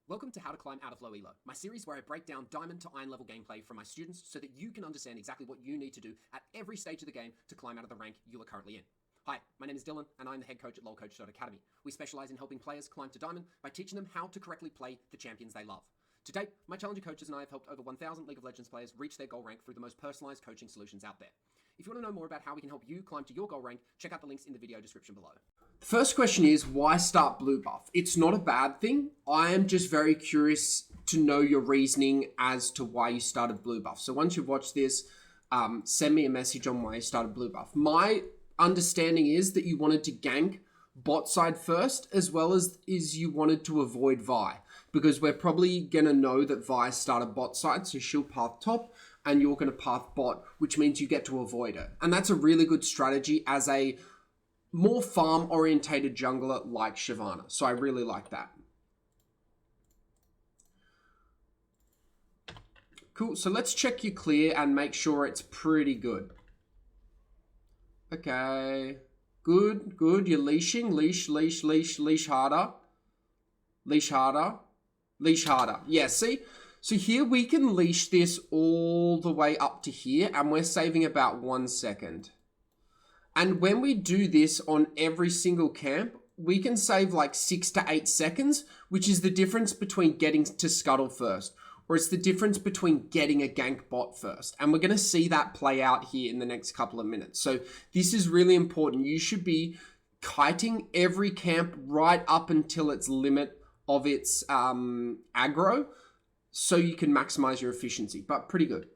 Welcome to How to Climb Out of Low Elo, my series where I break down diamond to iron level gameplay for my students so that you can understand exactly what you need to do at every stage of the game to climb out of the rank you are currently in. Hi, my name is Dylan and I'm the head coach at lolcoach.academy. We specialize in helping players climb to diamond by teaching them how to correctly play the champions they love. To date, my Challenger coaches and I have helped over 1,000 League of Legends players reach their goal rank through the most personalized coaching solutions out there. If you want to know more about how we can help you climb to your goal rank, check out the links in the video description below. The first question is, why start blue buff? It's not a bad thing. I am just very curious to know your reasoning as to why you started blue buff. So once you've watched this, send me a message on why you started blue buff. My understanding is that you wanted to gank bot side first, as well as you wanted to avoid Vi, because we're probably going to know that Vi started bot side, so she'll path top, and you're going to path bot, which means you get to avoid her. And that's a really good strategy as a more farm-orientated jungler like Shyvana. So I really like that. Cool, so let's check your clear and make sure it's pretty good. Okay, good, good. You're leashing, leash harder. Leash harder, leash harder. Yeah, see? So here we can leash this all the way up to here, and we're saving about 1 second. And when we do this on every single camp, we can save like 6 to 8 seconds, which is the difference between getting to scuttle first, or it's the difference between getting a gank bot first. And we're going to see that play out here in the next couple of minutes. So this is really important. You should be kiting every camp right up until its limit of its aggro, so you can maximize your efficiency, but pretty good.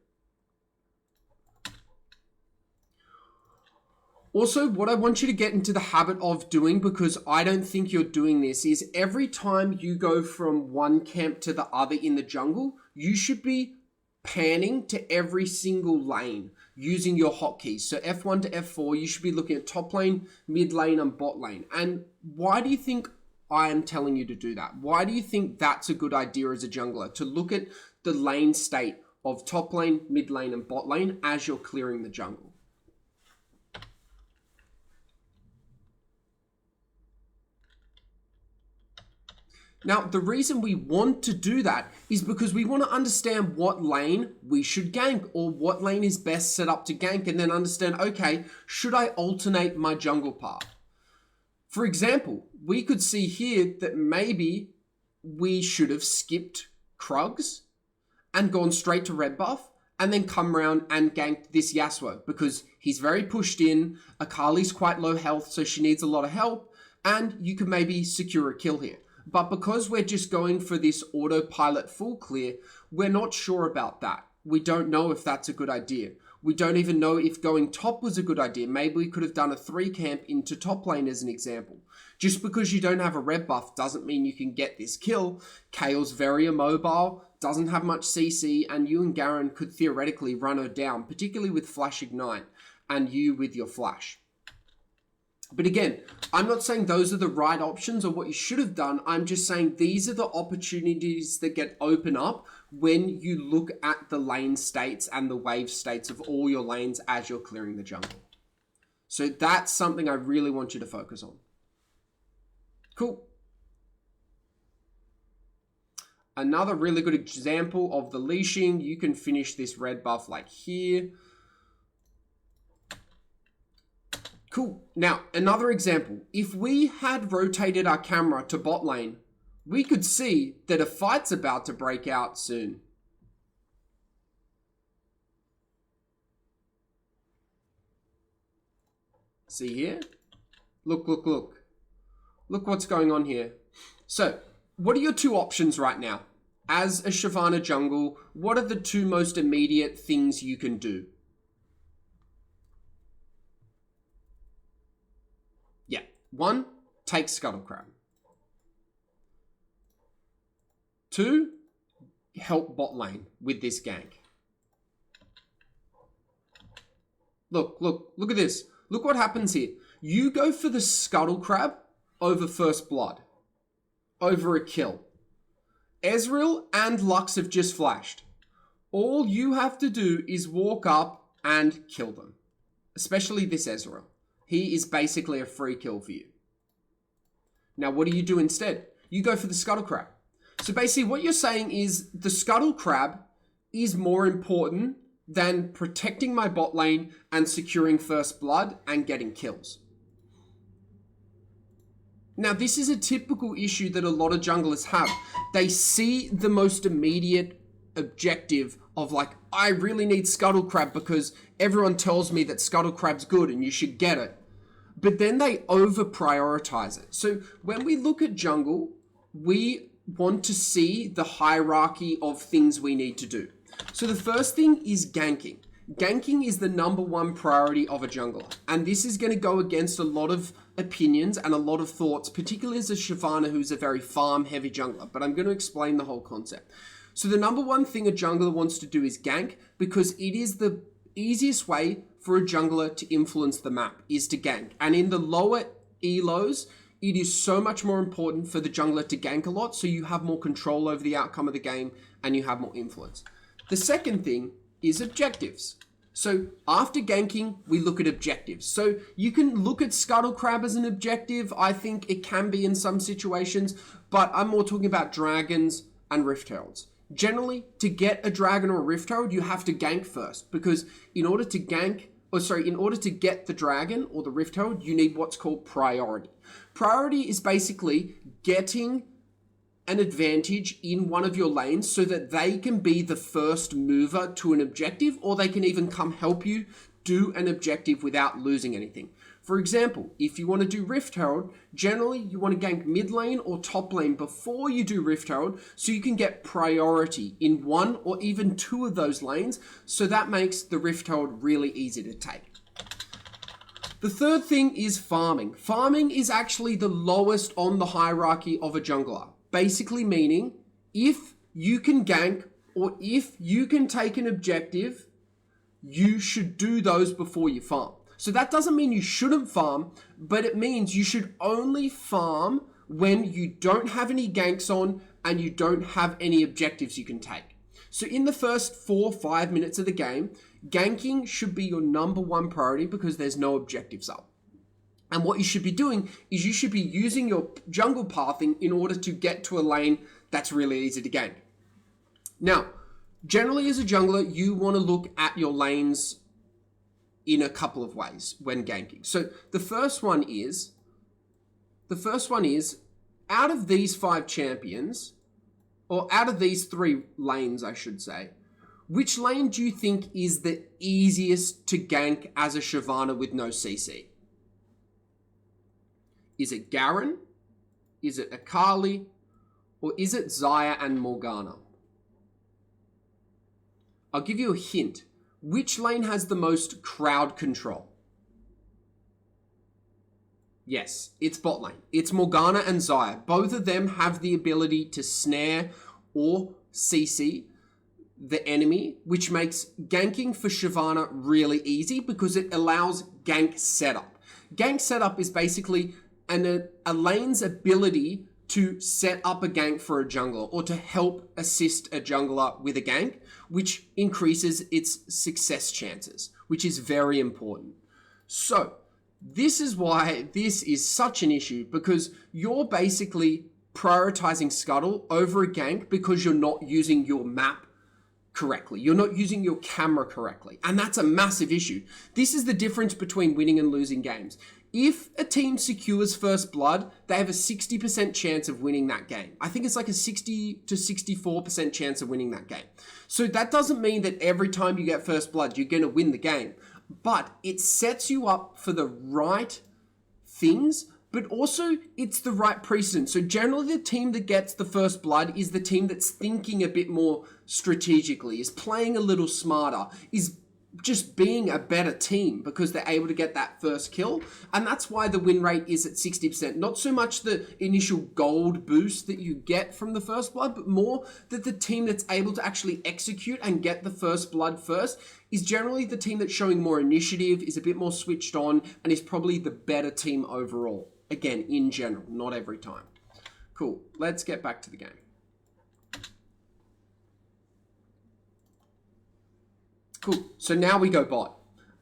Also, what I want you to get into the habit of doing, because I don't think you're doing this, is every time you go from one camp to the other in the jungle, you should be panning to every single lane using your hotkeys. So F1 to F4, you should be looking at top lane, mid lane, and bot lane. And why do you think I am telling you to do that? Why do you think that's a good idea as a jungler, to look at the lane state of top lane, mid lane, and bot lane as you're clearing the jungle? Now, the reason we want to do that is because we want to understand what lane we should gank, or what lane is best set up to gank, and then understand, okay, should I alternate my jungle path? For example, we could see here that maybe we should have skipped Krugs and gone straight to red buff, and then come around and ganked this Yasuo, because he's very pushed in, Akali's quite low health, so she needs a lot of help, and you could maybe secure a kill here. But because we're just going for this autopilot full clear, we're not sure about that. We don't know if that's a good idea. We don't even know if going top was a good idea. Maybe we could have done a 3 camp into top lane as an example. Just because you don't have a red buff doesn't mean you can get this kill. Kael's very immobile, doesn't have much CC, and you and Garen could theoretically run her down, particularly with Flash Ignite, and you with your Flash. But again, I'm not saying those are the right options or what you should have done. I'm just saying these are the opportunities that get open up when you look at the lane states and the wave states of all your lanes as you're clearing the jungle. So that's something I really want you to focus on. Cool. Another really good example of the leashing, you can finish this red buff like here. Cool. Now, another example. If we had rotated our camera to bot lane, we could see that a fight's about to break out soon. See here? Look, look, look. Look what's going on here. So, what are your two options right now? As a Shyvana jungle, what are the two most immediate things you can do? Yeah, 1, take Scuttle Crab. 2, help bot lane with this gank. Look, look, look at this. Look what happens here. You go for the Scuttle Crab over First Blood, over a kill. Ezreal and Lux have just flashed. All you have to do is walk up and kill them, especially this Ezreal. He is basically a free kill for you. Now, what do you do instead? You go for the Scuttle Crab. So basically what you're saying is the scuttle crab is more important than protecting my bot lane and securing first blood and getting kills. Now, this is a typical issue that a lot of junglers have. They see the most immediate objective of like, I really need scuttle crab because everyone tells me that scuttle crab's good and you should get it. But then they over prioritize it. So when we look at jungle, we want to see the hierarchy of things we need to do. So the first thing is ganking. Ganking is the #1 priority of a jungler. And this is going to go against a lot of opinions and a lot of thoughts, particularly as a Shyvana who's a very farm heavy jungler. But I'm going to explain the whole concept. So the #1 thing a jungler wants to do is gank, because it is the easiest way for a jungler to influence the map is to gank. And in the lower elos, it is so much more important for the jungler to gank a lot, so you have more control over the outcome of the game and you have more influence. The second thing is objectives. So after ganking, we look at objectives. So you can look at Scuttle Crab as an objective. I think it can be in some situations, but I'm more talking about dragons and Rift Heralds. Generally, to get a dragon or a Rift Herald, you have to gank first, because in order to get the dragon or the Rift Herald, you need what's called priority. Priority is basically getting an advantage in one of your lanes so that they can be the first mover to an objective, or they can even come help you do an objective without losing anything. For example, if you want to do Rift Herald, generally you want to gank mid lane or top lane before you do Rift Herald, so you can get priority in one or even two of those lanes, so that makes the Rift Herald really easy to take. The third thing is farming. Farming is actually the lowest on the hierarchy of a jungler. Basically meaning, if you can gank or if you can take an objective, you should do those before you farm. So that doesn't mean you shouldn't farm, but it means you should only farm when you don't have any ganks on and you don't have any objectives you can take. So in the first 4 or 5 minutes of the game, ganking should be your #1 priority because there's no objectives up. And what you should be doing is you should be using your jungle pathing in order to get to a lane that's really easy to gank. Now, generally as a jungler, you want to look at your lanes in a couple of ways when ganking. So the first one is, out of these 5 champions, or out of these 3 lanes, I should say, which lane do you think is the easiest to gank as a Shyvana with no CC? Is it Garen? Is it Akali? Or is it Xayah and Morgana? I'll give you a hint. Which lane has the most crowd control? Yes, it's bot lane. It's Morgana and Xayah. Both of them have the ability to snare or CC the enemy, which makes ganking for Shyvana really easy because it allows gank setup. Gank setup is basically a lane's ability to set up a gank for a jungler or to help assist a jungler with a gank, which increases its success chances, which is very important. So this is why this is such an issue, because you're basically prioritizing Scuttle over a gank because you're not using your map correctly. You're not using your camera correctly. And that's a massive issue. This is the difference between winning and losing games. If a team secures first blood, they have a 60% chance of winning that game. I think it's like a 60 to 64% chance of winning that game. So that doesn't mean that every time you get first blood, you're going to win the game. But it sets you up for the right things, but also it's the right precedent. So generally the team that gets the first blood is the team that's thinking a bit more strategically, is playing a little smarter, is just being a better team because they're able to get that first kill. And that's why the win rate is at 60%. Not so much the initial gold boost that you get from the first blood, but more that the team that's able to actually execute and get the first blood first is generally the team that's showing more initiative, is a bit more switched on, and is probably the better team overall. Again, in general, not every time. Cool, let's get back to the game. Cool, so now we go bot.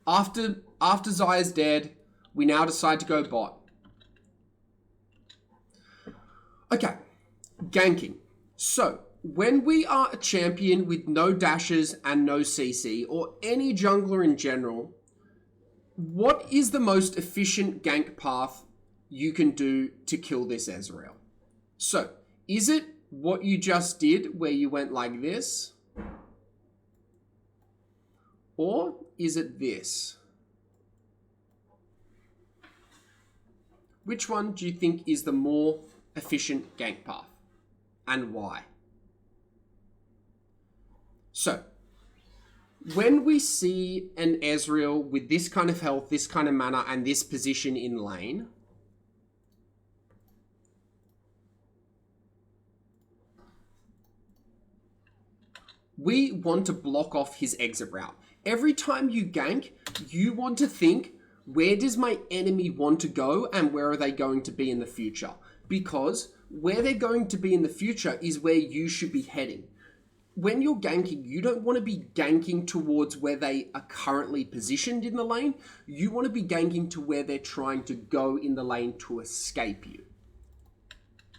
After Xayah's dead, we now decide to go bot. Okay, ganking. So, when we are a champion with no dashes and no CC, or any jungler in general, what is the most efficient gank path you can do to kill this Ezreal? So, is it what you just did where you went like this? Or is it this? Which one do you think is the more efficient gank path? And why? So, when we see an Ezreal with this kind of health, this kind of mana, and this position in lane, we want to block off his exit route. Every time you gank, you want to think, where does my enemy want to go and where are they going to be in the future? Because where they're going to be in the future is where you should be heading. When you're ganking, you don't want to be ganking towards where they are currently positioned in the lane. You want to be ganking to where they're trying to go in the lane to escape you.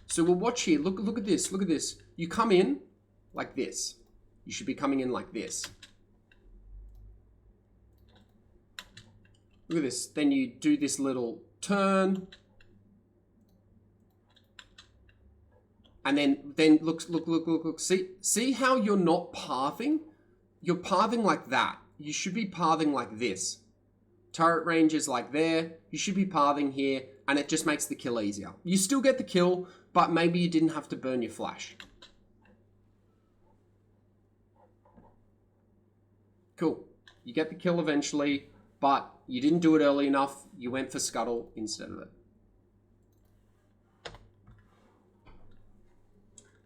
So we'll watch here. Look at this. Look at this. You come in like this. You should be coming in like this. Look at this. Then you do this little turn. And then look. See how you're not pathing? You're pathing like that. You should be pathing like this. Turret range is like there. You should be pathing here, and it just makes the kill easier. You still get the kill, but maybe you didn't have to burn your flash. Cool. You get the kill eventually, but you didn't do it early enough. You went for scuttle instead of it.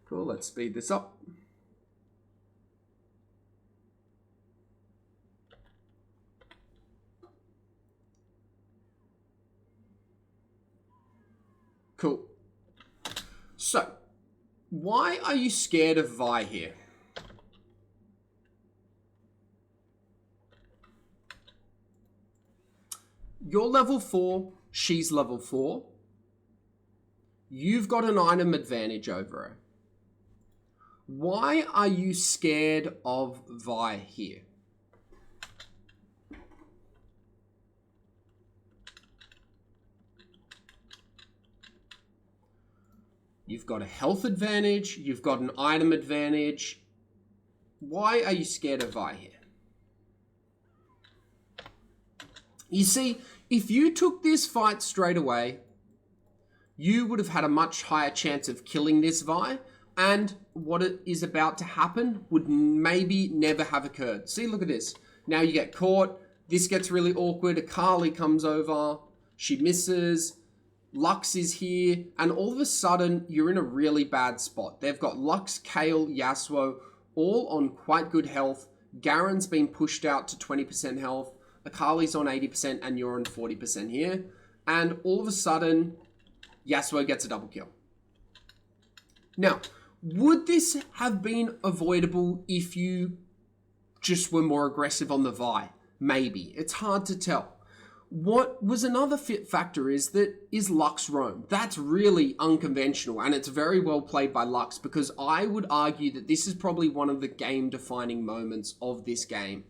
Cool, let's speed this up. Cool. So, why are you scared of Vi here? You're level 4, she's level 4. You've got an item advantage over her. Why are you scared of Vi here? You've got a health advantage. You've got an item advantage. Why are you scared of Vi here? You see, if you took this fight straight away, you would have had a much higher chance of killing this Vi, and what is about to happen would maybe never have occurred. See, look at this. Now you get caught. This gets really awkward. Akali comes over. She misses. Lux is here. And all of a sudden, you're in a really bad spot. They've got Lux, Kayle, Yasuo, all on quite good health. Garen's been pushed out to 20% health. Akali's on 80% and you're on 40% here. And all of a sudden, Yasuo gets a double kill. Now, would this have been avoidable if you just were more aggressive on the Vi? Maybe. It's hard to tell. What was another factor is Lux roam. That's really unconventional, and it's very well played by Lux, because I would argue that this is probably one of the game-defining moments of this game.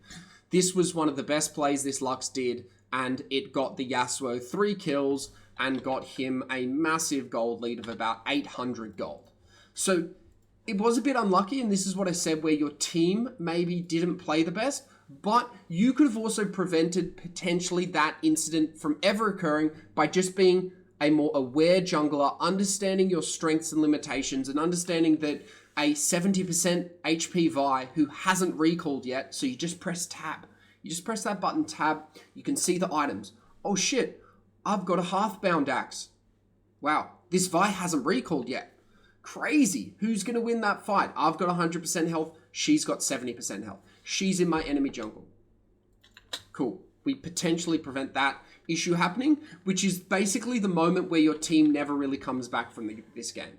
This was one of the best plays this Lux did, and it got the Yasuo 3 kills and got him a massive gold lead of about 800 gold. So it was a bit unlucky, and this is what I said, where your team maybe didn't play the best, but you could have also prevented potentially that incident from ever occurring by just being a more aware jungler, understanding your strengths and limitations, and understanding that a 70% HP Vi who hasn't recalled yet, so you just press tab. You just press that button, tab, you can see the items. Oh shit, I've got a half-bound axe. Wow, this Vi hasn't recalled yet. Crazy. Who's going to win that fight? I've got 100% health. She's got 70% health. She's in my enemy jungle. Cool. We potentially prevent that issue happening, which is basically the moment where your team never really comes back from this game.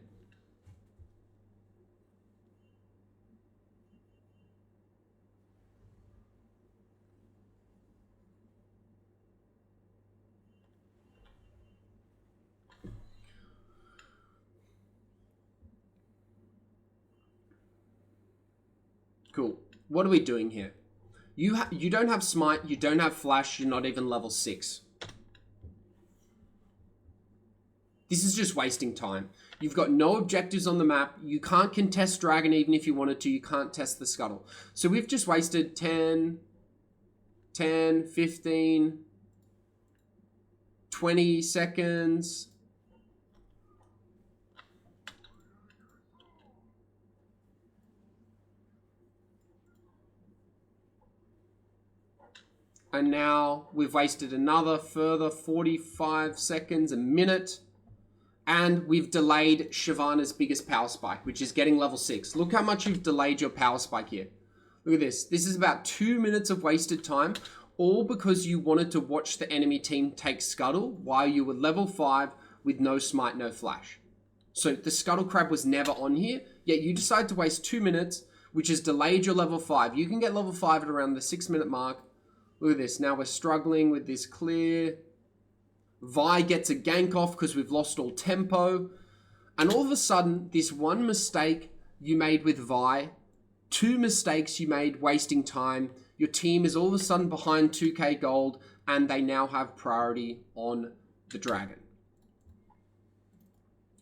Cool. What are we doing here? You don't have smite, you don't have flash, you're not even level 6. This is just wasting time. You've got no objectives on the map. You can't contest dragon even if you wanted to. You can't test the scuttle. So we've just wasted 10, 15, 20 seconds. And now we've wasted another further 45 seconds, a minute. And we've delayed Shyvana's biggest power spike, which is getting level 6. Look how much you've delayed your power spike here. Look at this. This is about 2 minutes of wasted time, all because you wanted to watch the enemy team take Scuttle while you were level 5 with no smite, no flash. So the Scuttle Crab was never on here, yet you decided to waste 2 minutes, which has delayed your level 5. You can get level 5 at around the 6-minute mark. Look at this. Now we're struggling with this clear. Vi gets a gank off because we've lost all tempo. And all of a sudden, this one mistake you made with Vi, 2 mistakes you made wasting time, your team is all of a sudden behind 2k gold, and they now have priority on the dragon.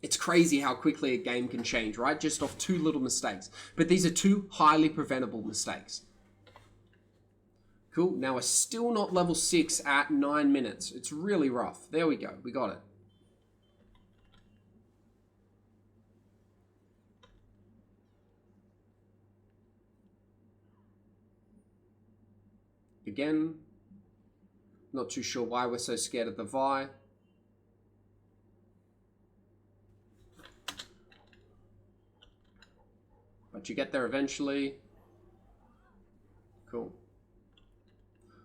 It's crazy how quickly a game can change, right? Just off 2 little mistakes. But these are 2 highly preventable mistakes. Cool. Now we're still not level 6 at 9 minutes. It's really rough. There we go. We got it. Again, not too sure why we're so scared of the Vi. But you get there eventually. Cool.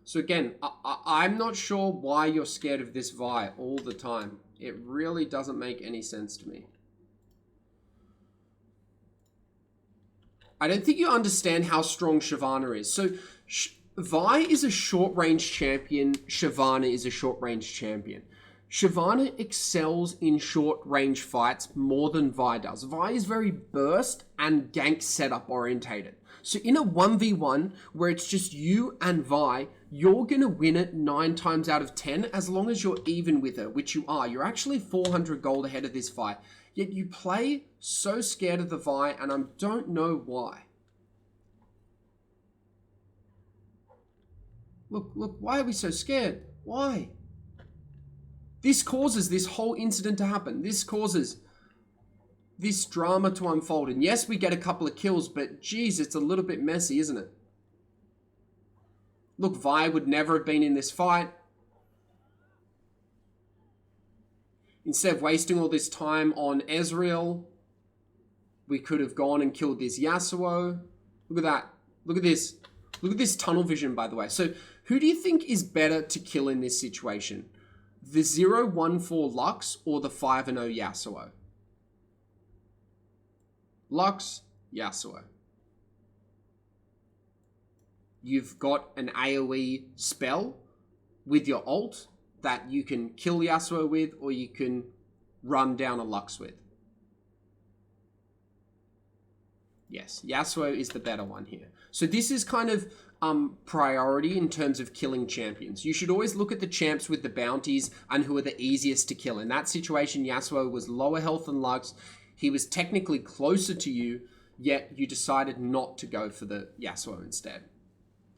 So again, I'm not sure why you're scared of this Vi all the time. It really doesn't make any sense to me. I don't think you understand how strong Shyvana is. So Vi is a short-range champion. Shyvana is a short-range champion. Shyvana excels in short-range fights more than Vi does. Vi is very burst and gank setup orientated. So in a 1v1 where it's just you and Vi, you're going to win it 9 times out of 10 as long as you're even with her, which you are. You're actually 400 gold ahead of this fight. Yet you play so scared of the Vi, and I don't know why. Look, why are we so scared? Why? This causes this whole incident to happen. This causes this drama to unfold. And yes, we get a couple of kills, but geez, it's a little bit messy, isn't it? Look, Vi would never have been in this fight. Instead of wasting all this time on Ezreal, we could have gone and killed this Yasuo. Look at that. Look at this. Look at this tunnel vision, by the way. So who do you think is better to kill in this situation? The 0-1-4 Lux or the 5-0 Yasuo? Lux, Yasuo. You've got an AoE spell with your ult that you can kill Yasuo with, or you can run down a Lux with. Yes, Yasuo is the better one here. So this is kind of priority in terms of killing champions. You should always look at the champs with the bounties and who are the easiest to kill. In that situation, Yasuo was lower health than Lux. He was technically closer to you, yet you decided not to go for the Yasuo instead.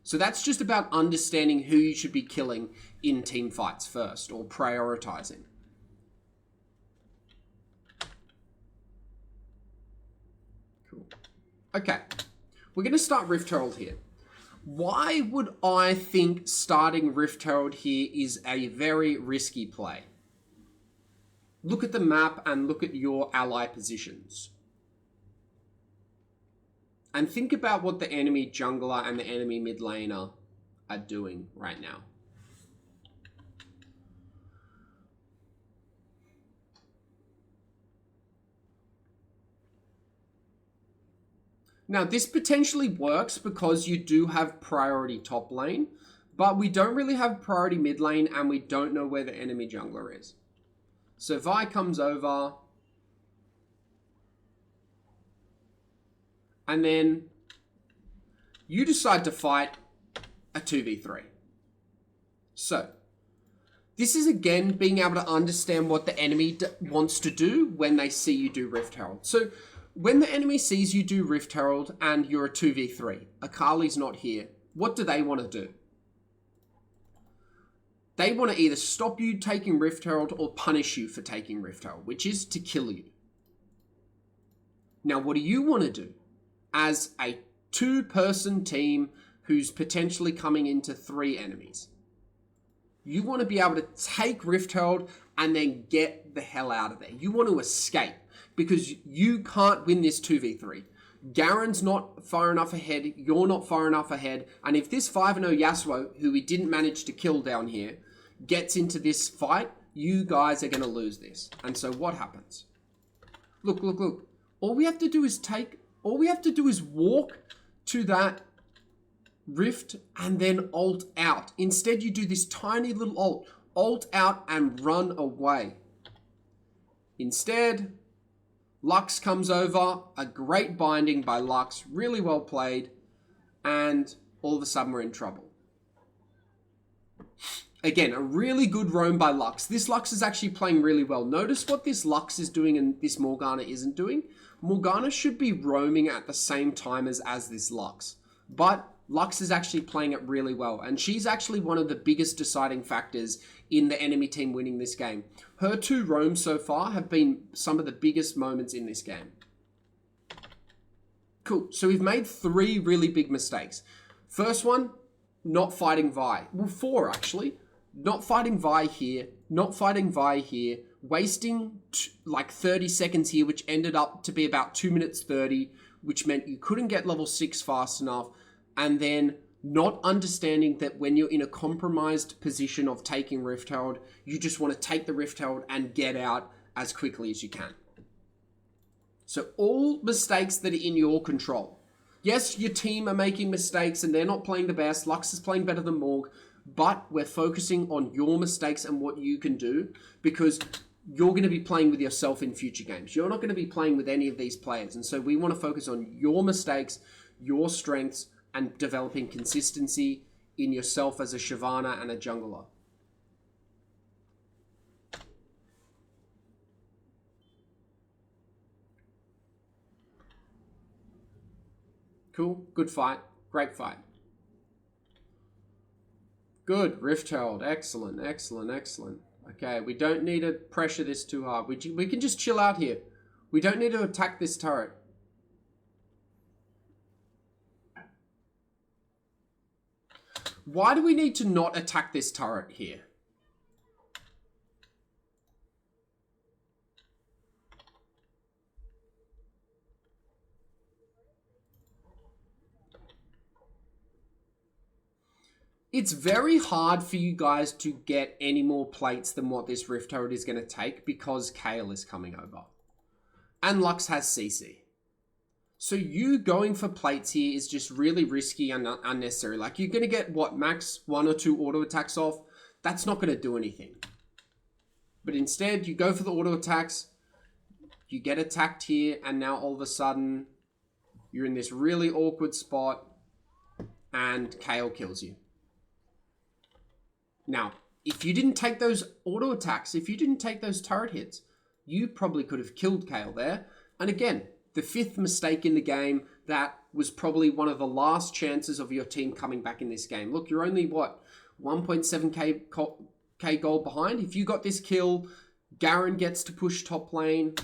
So that's just about understanding who you should be killing in team fights first, or prioritizing. Cool. Okay, we're going to start Rift Herald here. Why would I think starting Rift Herald here is a very risky play? Look at the map and look at your ally positions. And think about what the enemy jungler and the enemy mid laner are doing right now. Now, this potentially works because you do have priority top lane, but we don't really have priority mid lane, and we don't know where the enemy jungler is. So Vi comes over, and then you decide to fight a 2v3. So, this is again being able to understand what the enemy wants to do when they see you do Rift Herald. So, when the enemy sees you do Rift Herald and you're a 2v3, Akali's not here, what do they want to do? They want to either stop you taking Rift Herald or punish you for taking Rift Herald, which is to kill you. Now, what do you want to do as a 2-person team who's potentially coming into 3 enemies? You want to be able to take Rift Herald and then get the hell out of there. You want to escape because you can't win this 2v3. Garen's not far enough ahead, you're not far enough ahead, and if this 5-0 Yasuo, who we didn't manage to kill down here, gets into this fight, you guys are going to lose this. And so what happens? Look. All we have to do is walk to that rift and then ult out. Instead, you do this tiny little ult out and run away. Instead, Lux comes over, a great binding by Lux, really well played, and all of a sudden we're in trouble. Again, a really good roam by Lux. This Lux is actually playing really well. Notice what this Lux is doing and this Morgana isn't doing. Morgana should be roaming at the same time as this Lux. But Lux is actually playing it really well. And she's actually one of the biggest deciding factors in the enemy team winning this game. Her 2 roams so far have been some of the biggest moments in this game. Cool. So we've made 3 really big mistakes. First one, not fighting Vi. Well, 4 actually. Not fighting Vi here, not fighting Vi here, wasting like 30 seconds here, which ended up to be about 2 minutes 30, which meant you couldn't get level 6 fast enough, and then not understanding that when you're in a compromised position of taking Rift Herald, you just want to take the Rift Herald and get out as quickly as you can. So all mistakes that are in your control. Yes, your team are making mistakes and they're not playing the best. Lux is playing better than Morg. But we're focusing on your mistakes and what you can do because you're going to be playing with yourself in future games. You're not going to be playing with any of these players. And so we want to focus on your mistakes, your strengths, and developing consistency in yourself as a Shyvana and a jungler. Cool. Good fight. Great fight. Good, Rift Herald. Excellent. Okay, we don't need to pressure this too hard. We can just chill out here. We don't need to attack this turret. Why do we need to not attack this turret here? It's very hard for you guys to get any more plates than what this Rift Herald is going to take because Kayle is coming over. And Lux has CC. So you going for plates here is just really risky and unnecessary. Like you're going to get, what, max 1 or 2 auto attacks off? That's not going to do anything. But instead, you go for the auto attacks, you get attacked here, and now all of a sudden, you're in this really awkward spot, and Kayle kills you. Now, if you didn't take those auto attacks, if you didn't take those turret hits, you probably could have killed Kayle there. And again, the 5th mistake in the game, that was probably one of the last chances of your team coming back in this game. Look, you're only, what, 1.7k gold behind? If you got this kill, Garen gets to push top lane,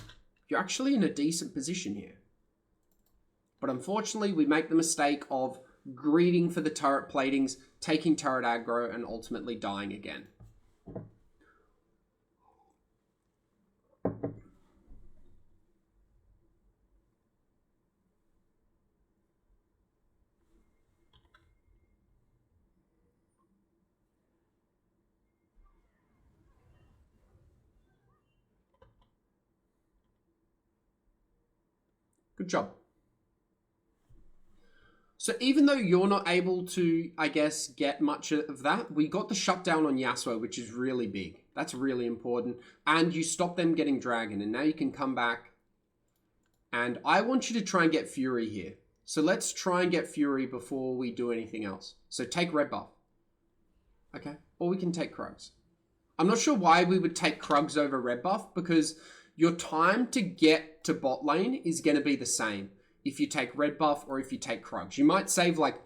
you're actually in a decent position here. But unfortunately, we make the mistake of greeting for the turret platings, taking turret aggro, and ultimately dying again. Good job. So even though you're not able to, I guess, get much of that, we got the shutdown on Yasuo, which is really big. That's really important. And you stop them getting Dragon, and now you can come back. And I want you to try and get Fury here. So let's try and get Fury before we do anything else. So take red buff. Okay, or we can take Krugs. I'm not sure why we would take Krugs over red buff, because your time to get to bot lane is going to be the same if you take red buff or if you take Krugs. You might save like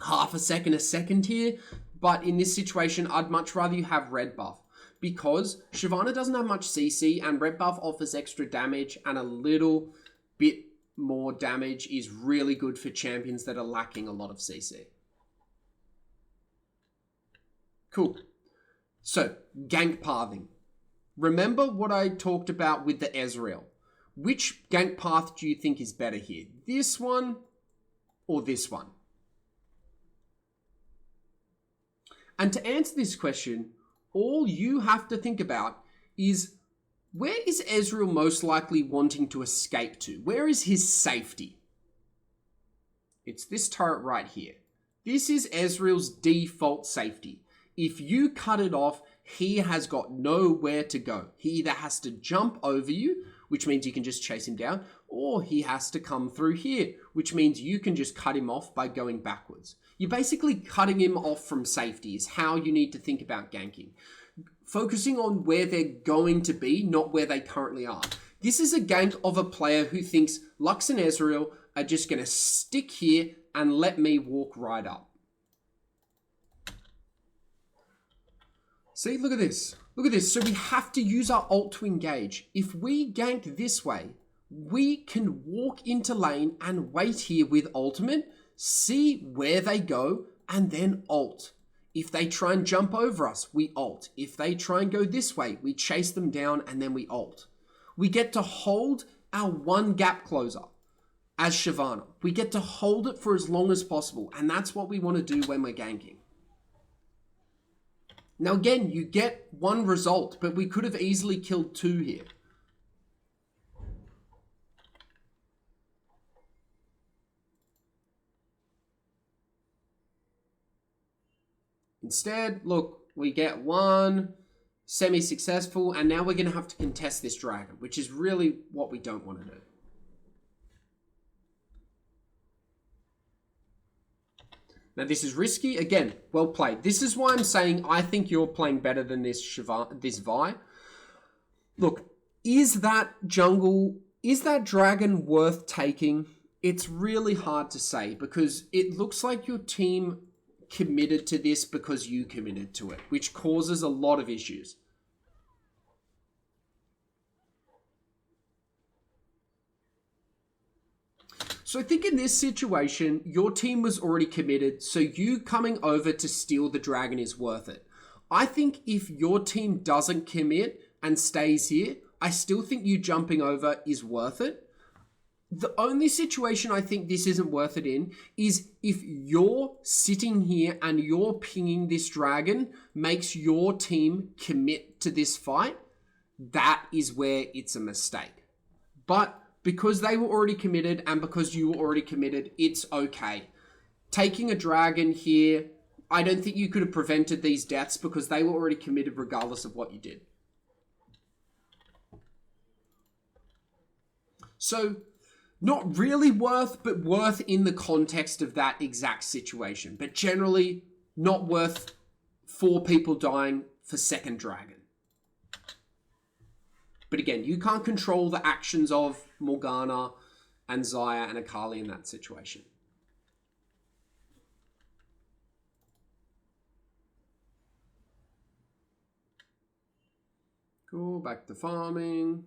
half a second here, but in this situation, I'd much rather you have red buff, because Shyvana doesn't have much CC and red buff offers extra damage, and a little bit more damage is really good for champions that are lacking a lot of CC. Cool. So, gank pathing. Remember what I talked about with the Ezreal. Which gank path do you think is better here? This one or this one? And to answer this question, all you have to think about is, where is Ezreal most likely wanting to escape to? Where is his safety? It's this turret right here. This is Ezreal's default safety. If you cut it off, he has got nowhere to go. He either has to jump over you, which means you can just chase him down, or he has to come through here, which means you can just cut him off by going backwards. You're basically cutting him off from safety is how you need to think about ganking. Focusing on where they're going to be, not where they currently are. This is a gank of a player who thinks Lux and Ezreal are just going to stick here and let me walk right up. See, look at this. Look at this. So we have to use our ult to engage. If we gank this way, we can walk into lane and wait here with ultimate, see where they go, and then ult. If they try and jump over us, we ult. If they try and go this way, we chase them down and then we ult. We get to hold our one gap closer as Shyvana. We get to hold it for as long as possible, and that's what we want to do when we're ganking. Now again, you get one result, but we could have easily killed two here. Instead, look, we get one semi-successful, and now we're going to have to contest this dragon, which is really what we don't want to do. Now, this is risky. Again, well played. This is why I'm saying I think you're playing better than this Vi. Look, is that dragon worth taking? It's really hard to say, because it looks like your team committed to this because you committed to it, which causes a lot of issues. So I think in this situation, your team was already committed, so you coming over to steal the dragon is worth it. I think if your team doesn't commit and stays here, I still think you jumping over is worth it. The only situation I think this isn't worth it in is if you're sitting here and you're pinging this dragon makes your team commit to this fight. That is where it's a mistake. But because they were already committed and because you were already committed, it's okay. Taking a dragon here, I don't think you could have prevented these deaths because they were already committed regardless of what you did. So, not really worth, but worth in the context of that exact situation. But generally, not worth 4 people dying for second dragon. But again, you can't control the actions of Morgana and Xayah and Akali in that situation. Cool, back to farming.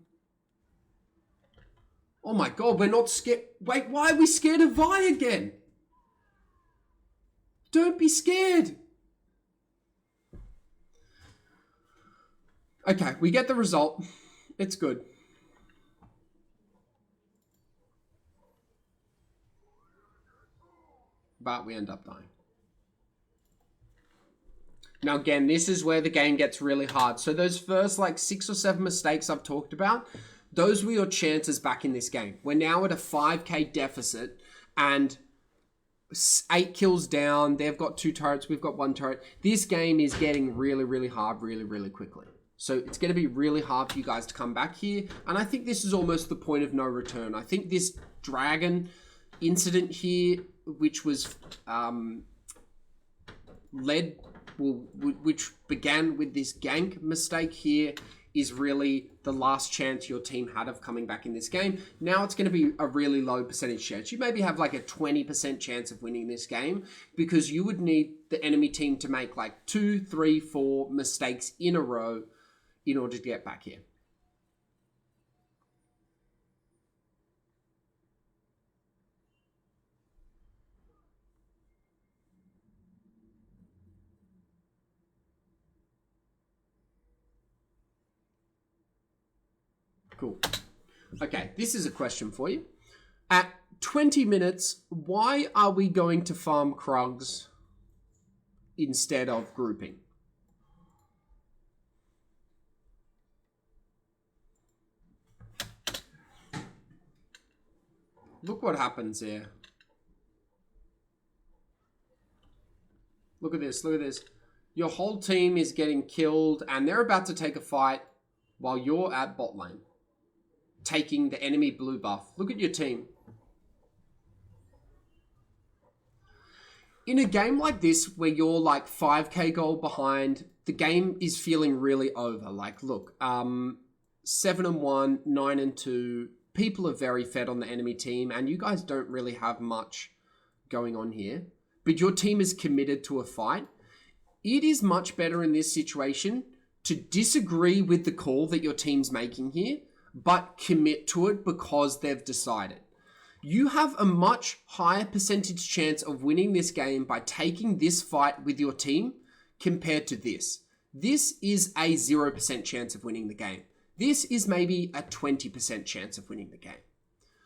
Oh my god, we're not scared. Wait, why are we scared of Vi again? Don't be scared. Okay, we get the result. It's good. But we end up dying. Now again, this is where the game gets really hard. So those first like 6 or 7 mistakes I've talked about, those were your chances back in this game. We're now at a 5k deficit and 8 kills down. They've got 2 turrets. We've got 1 turret. This game is getting really, really hard really quickly. So it's going to be really hard for you guys to come back here. And I think this is almost the point of no return. I think this dragon incident here, which was which began with this gank mistake here, is really the last chance your team had of coming back in this game. Now it's going to be a really low percentage chance. You maybe have like a 20% chance of winning this game because you would need the enemy team to make like 2, 3, 4 mistakes in a row in order to get back here. Cool. Okay, this is a question for you. At 20 minutes, why are we going to farm Krugs instead of grouping? Look what happens here. Look at this, look at this. Your whole team is getting killed and they're about to take a fight while you're at bot lane, taking the enemy blue buff. Look at your team. In a game like this, where you're like 5k gold behind, the game is feeling really over. Like, look, 7-1, 9-2. People are very fed on the enemy team, and you guys don't really have much going on here. But your team is committed to a fight. It is much better in this situation to disagree with the call that your team's making here, but commit to it because they've decided. You have a much higher percentage chance of winning this game by taking this fight with your team compared to this. This is a 0% chance of winning the game. This is maybe a 20% chance of winning the game.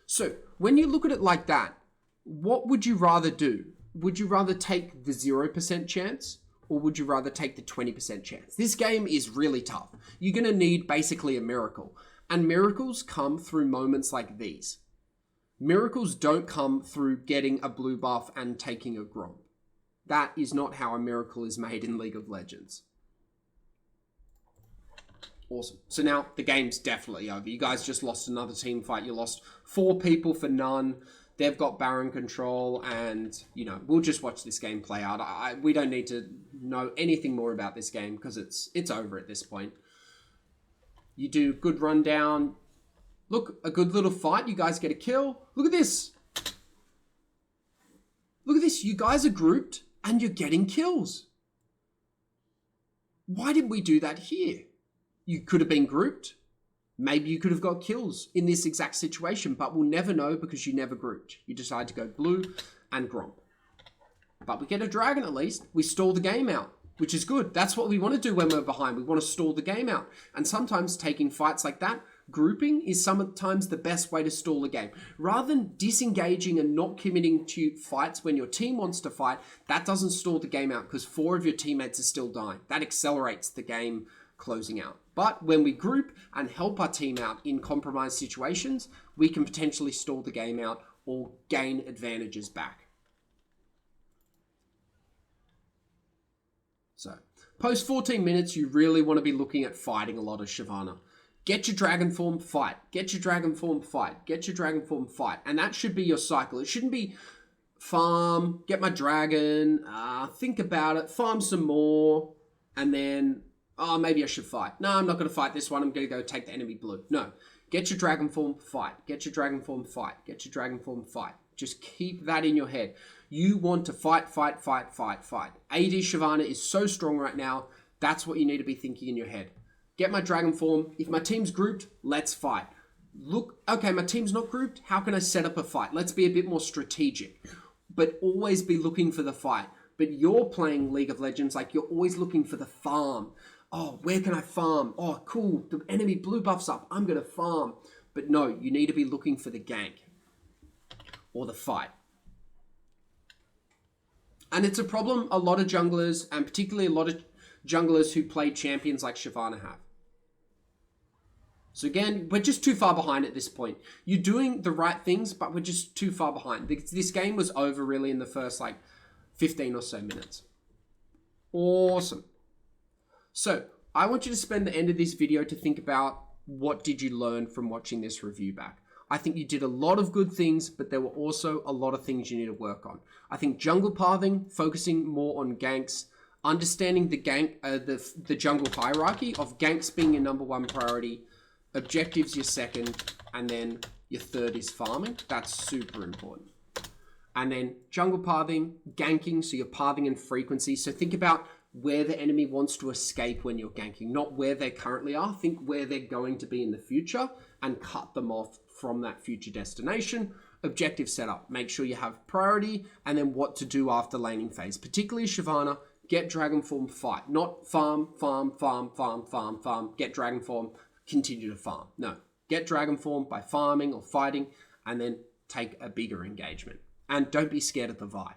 So when you look at it like that, what would you rather do? Would you rather take the 0% chance or would you rather take the 20% chance? This game is really tough. You're going to need basically a miracle. And miracles come through moments like these. Miracles don't come through getting a blue buff and taking a Gromp. That is not how a miracle is made in League of Legends. Awesome. So now the game's definitely over. You guys just lost another team fight. You lost 4 people for none. They've got Baron control and, you know, we'll just watch this game play out. We don't need to know anything more about this game because it's over at this point. You do good rundown. Look, a good little fight. You guys get a kill. Look at this. Look at this. You guys are grouped and you're getting kills. Why did we do that here? You could have been grouped. Maybe you could have got kills in this exact situation, but we'll never know because you never grouped. You decide to go blue and Gromp. But we get a dragon at least. We stall the game out, which is good. That's what we want to do when we're behind. We want to stall the game out. And sometimes taking fights like that, grouping is sometimes the best way to stall a game. Rather than disengaging and not committing to fights when your team wants to fight, that doesn't stall the game out because 4 of your teammates are still dying. That accelerates the game closing out. But when we group and help our team out in compromised situations, we can potentially stall the game out or gain advantages back. So, post 14 minutes, you really want to be looking at fighting a lot of Shyvana. Get your dragon form, fight. Get your dragon form, fight. Get your dragon form, fight. And that should be your cycle. It shouldn't be farm, get my dragon, think about it, farm some more, and then, oh, maybe I should fight. No, I'm not going to fight this one. I'm going to go take the enemy blue. No. Get your dragon form, fight. Get your dragon form, fight. Get your dragon form, fight. Just keep that in your head. You want to fight, fight, fight, fight, fight. AD Shyvana is so strong right now. That's what you need to be thinking in your head. Get my dragon form. If my team's grouped, let's fight. Look, okay, my team's not grouped. How can I set up a fight? Let's be a bit more strategic. But always be looking for the fight. But you're playing League of Legends like you're always looking for the farm. Oh, where can I farm? Oh, cool. The enemy blue buff's up. I'm going to farm. But no, you need to be looking for the gank or the fight. And it's a problem a lot of junglers, and particularly a lot of junglers who play champions like Shyvana have. So again, we're just too far behind at this point. You're doing the right things, but we're just too far behind. This game was over really in the first 15 or so minutes. Awesome. So I want you to spend the end of this video to think about what did you learn from watching this review back. I think you did a lot of good things, but there were also a lot of things you need to work on. I think jungle pathing, focusing more on ganks, understanding the the jungle hierarchy of ganks being your number one priority, objectives your second, and then your third is farming. That's super important. And then jungle pathing, ganking, so you're pathing in frequency. So think about where the enemy wants to escape when you're ganking, not where they currently are. Think where they're going to be in the future and cut them off from that future destination. Objective setup, make sure you have priority, and then what to do after laning phase. Particularly Shyvana, get dragon form, fight. Not farm, get dragon form, continue to farm. No, get dragon form by farming or fighting, and then take a bigger engagement. And don't be scared of the Vi.